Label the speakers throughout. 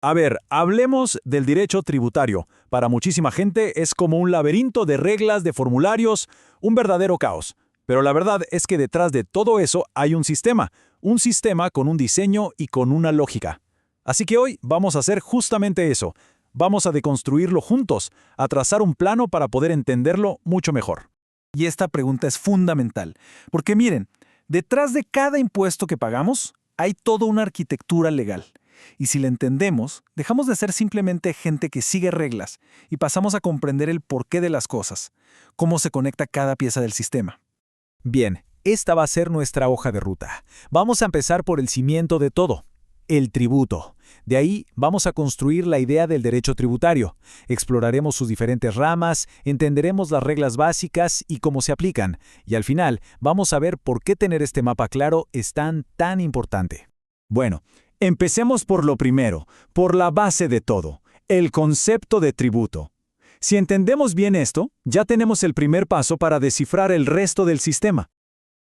Speaker 1: A ver, hablemos del derecho tributario. Para muchísima gente es como un laberinto de reglas, de formularios, un verdadero caos. Pero la verdad es que detrás de todo eso hay un sistema con un diseño y con una lógica. Así que hoy vamos a hacer justamente eso. Vamos a deconstruirlo juntos, a trazar un plano para poder entenderlo mucho mejor.
Speaker 2: Y esta pregunta es fundamental, porque miren, detrás de cada impuesto que pagamos hay toda una arquitectura legal. Y si la entendemos, dejamos de ser simplemente gente que sigue reglas y pasamos a comprender el porqué de las cosas, cómo se conecta cada pieza del sistema.
Speaker 3: Bien, esta va a ser nuestra hoja de ruta. Vamos a empezar por el cimiento de todo, el tributo. De ahí vamos a construir la idea del derecho tributario. Exploraremos sus diferentes ramas, entenderemos las reglas básicas y cómo se aplican. Y al final vamos a ver por qué tener este mapa claro es tan importante.
Speaker 1: Bueno, empecemos por lo primero, por la base de todo, el concepto de tributo. Si entendemos bien esto, ya tenemos el primer paso para descifrar el resto del sistema.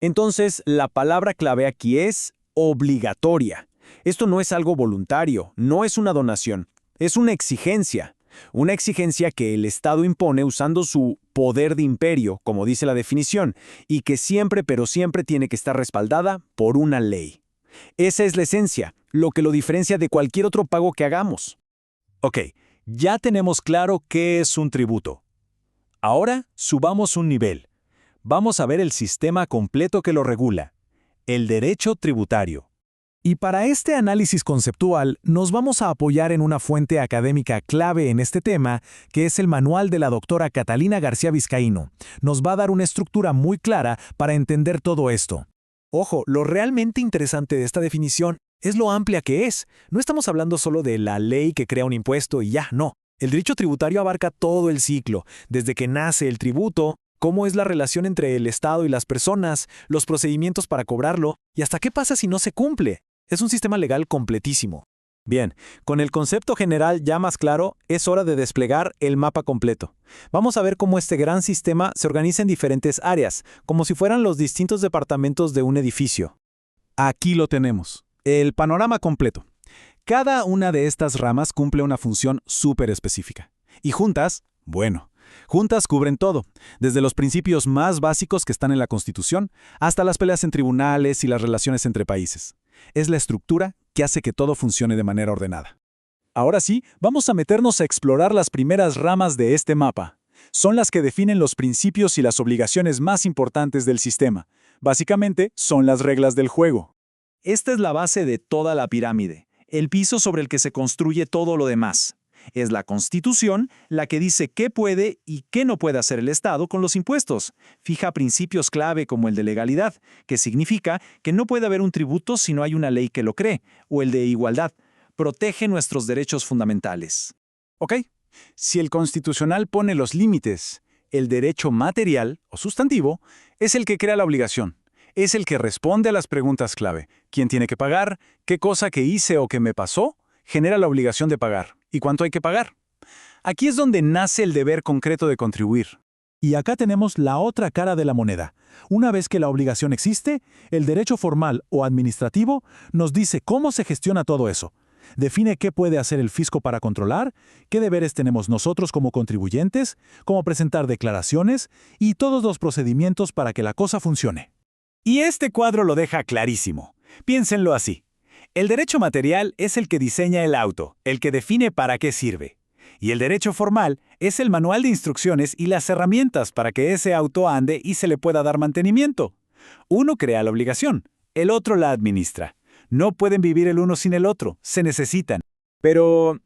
Speaker 1: Entonces, la palabra clave aquí es obligatoria. Esto no es algo voluntario, no es una donación, es una exigencia. Una exigencia que el Estado impone usando su poder de imperio, como dice la definición, y que siempre, pero siempre tiene que estar respaldada por una ley. Esa es la esencia, lo que lo diferencia de cualquier otro pago que hagamos. Ok, ya tenemos claro qué es un tributo. Ahora subamos un nivel. Vamos a ver el sistema completo que lo regula, el derecho tributario.
Speaker 2: Y para este análisis conceptual nos vamos a apoyar en una fuente académica clave en este tema, que es el manual de la doctora Catalina García Vizcaíno. Nos va a dar una estructura muy clara para entender todo esto. Ojo, lo realmente interesante de esta definición es lo amplia que es. No estamos hablando solo de la ley que crea un impuesto y ya, no. El derecho tributario abarca todo el ciclo, desde que nace el tributo, cómo es la relación entre el Estado y las personas, los procedimientos para cobrarlo, y hasta qué pasa si no se cumple. Es un sistema legal completísimo.
Speaker 1: Bien, con el concepto general ya más claro, es hora de desplegar el mapa completo. Vamos a ver cómo este gran sistema se organiza en diferentes áreas, como si fueran los distintos departamentos de un edificio.
Speaker 2: Aquí lo tenemos, el panorama completo. Cada una de estas ramas cumple una función súper específica. Y juntas, juntas cubren todo, desde los principios más básicos que están en la Constitución hasta las peleas en tribunales y las relaciones entre países. Es la estructura que hace que todo funcione de manera ordenada.
Speaker 1: Ahora sí, vamos a meternos a explorar las primeras ramas de este mapa. Son las que definen los principios y las obligaciones más importantes del sistema. Básicamente, son las reglas del juego. Esta es la base de toda la pirámide, el piso sobre el que se construye todo lo demás. Es la Constitución la que dice qué puede y qué no puede hacer el Estado con los impuestos. Fija principios clave como el de legalidad, que significa que no puede haber un tributo si no hay una ley que lo cree, o el de igualdad. Protege nuestros derechos fundamentales. ¿Ok? Si el Constitucional pone los límites, el derecho material o sustantivo es el que crea la obligación. Es el que responde a las preguntas clave. ¿Quién tiene que pagar? ¿Qué cosa que hice o que me pasó genera la obligación de pagar? ¿Y cuánto hay que pagar? Aquí es donde nace el deber concreto de contribuir.
Speaker 2: Y acá tenemos la otra cara de la moneda. Una vez que la obligación existe, el derecho formal o administrativo nos dice cómo se gestiona todo eso. Define qué puede hacer el fisco para controlar, qué deberes tenemos nosotros como contribuyentes, cómo presentar declaraciones y todos los procedimientos para que la cosa funcione.
Speaker 1: Y este cuadro lo deja clarísimo. Piénsenlo así. El derecho material es el que diseña el auto, el que define para qué sirve. Y el derecho formal es el manual de instrucciones y las herramientas para que ese auto ande y se le pueda dar mantenimiento. Uno crea la obligación, el otro la administra. No pueden vivir el uno sin el otro, se necesitan. Pero,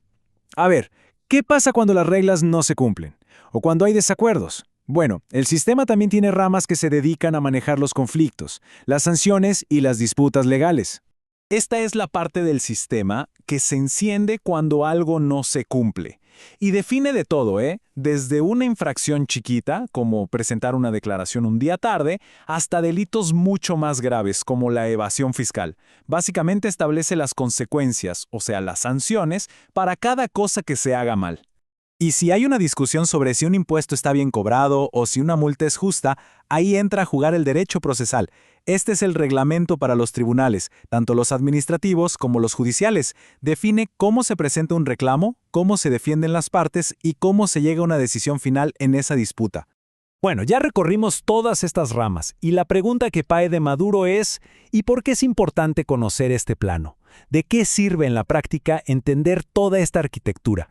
Speaker 1: a ver, ¿qué pasa cuando las reglas no se cumplen? ¿O cuando hay desacuerdos? Bueno, el sistema también tiene ramas que se dedican a manejar los conflictos, las sanciones y las disputas legales. Esta es la parte del sistema que se enciende cuando algo no se cumple. Y define de todo, desde una infracción chiquita, como presentar una declaración un día tarde, hasta delitos mucho más graves, como la evasión fiscal. Básicamente establece las consecuencias, o sea, las sanciones, para cada cosa que se haga mal. Y si hay una discusión sobre si un impuesto está bien cobrado o si una multa es justa, ahí entra a jugar el derecho procesal. Este es el reglamento para los tribunales, tanto los administrativos como los judiciales. Define cómo se presenta un reclamo, cómo se defienden las partes y cómo se llega a una decisión final en esa disputa.
Speaker 3: Bueno, ya recorrimos todas estas ramas y la pregunta que cae de Maduro es ¿y por qué es importante conocer este plano? ¿De qué sirve en la práctica entender toda esta arquitectura?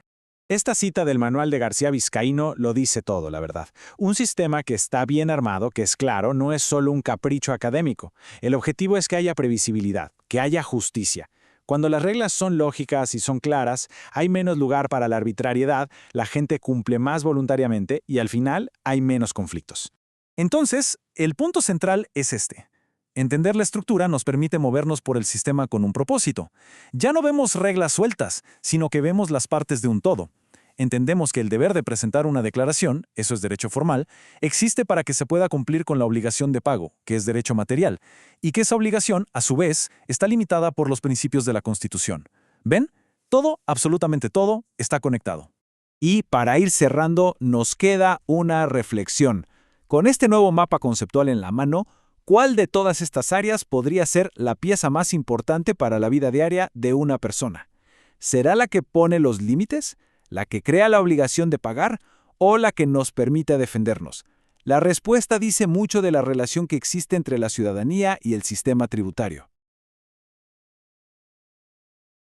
Speaker 1: Esta cita del manual de García Vizcaíno lo dice todo, la verdad. Un sistema que está bien armado, que es claro, no es solo un capricho académico. El objetivo es que haya previsibilidad, que haya justicia. Cuando las reglas son lógicas y son claras, hay menos lugar para la arbitrariedad, la gente cumple más voluntariamente y al final hay menos conflictos. Entonces, el punto central es este. Entender la estructura nos permite movernos por el sistema con un propósito. Ya no vemos reglas sueltas, sino que vemos las partes de un todo. Entendemos que el deber de presentar una declaración, eso es derecho formal, existe para que se pueda cumplir con la obligación de pago, que es derecho material, y que esa obligación, a su vez, está limitada por los principios de la Constitución. ¿Ven? Todo, absolutamente todo, está conectado.
Speaker 3: Y para ir cerrando, nos queda una reflexión. Con este nuevo mapa conceptual en la mano, ¿cuál de todas estas áreas podría ser la pieza más importante para la vida diaria de una persona? ¿Será la que pone los límites? ¿La que crea la obligación de pagar o la que nos permite defendernos? La respuesta dice mucho de la relación que existe entre la ciudadanía y el sistema tributario.